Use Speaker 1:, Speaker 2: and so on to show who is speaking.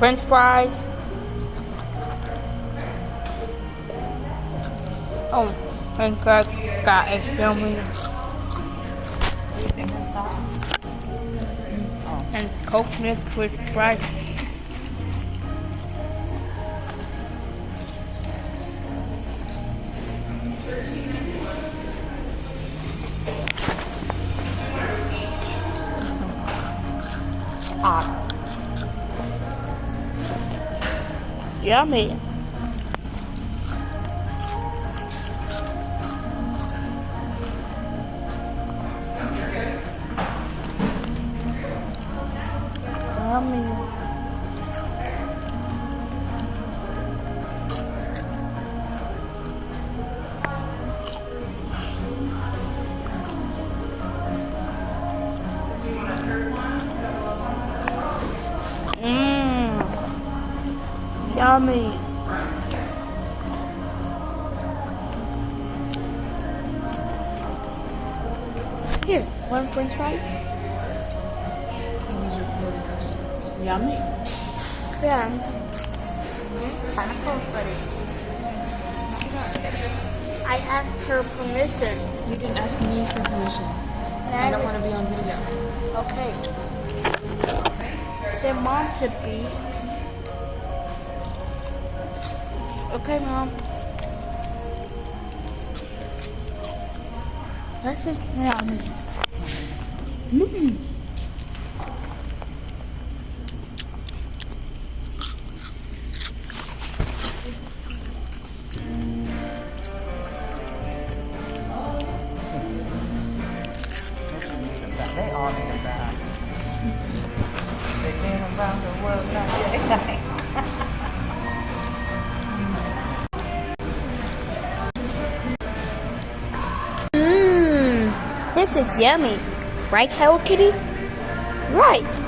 Speaker 1: French fries. Oh, and got a yummy.
Speaker 2: Everything has sauce.
Speaker 1: And coconut with fries. Hot. Yummy. Yummy. Mmm. Yummy. Here, one French fry.
Speaker 2: Yummy.
Speaker 1: Yeah.
Speaker 2: It's kind of close, buddy.
Speaker 1: I asked her permission.
Speaker 3: You didn't ask me for permission. I don't want to be on video.
Speaker 1: Okay. Their mom should be. Okay, Mom. Let's just Mmm.
Speaker 2: They all need a bath. They've been around the world now.
Speaker 1: Mmm. This is yummy. Right, Hello Kitty? Right.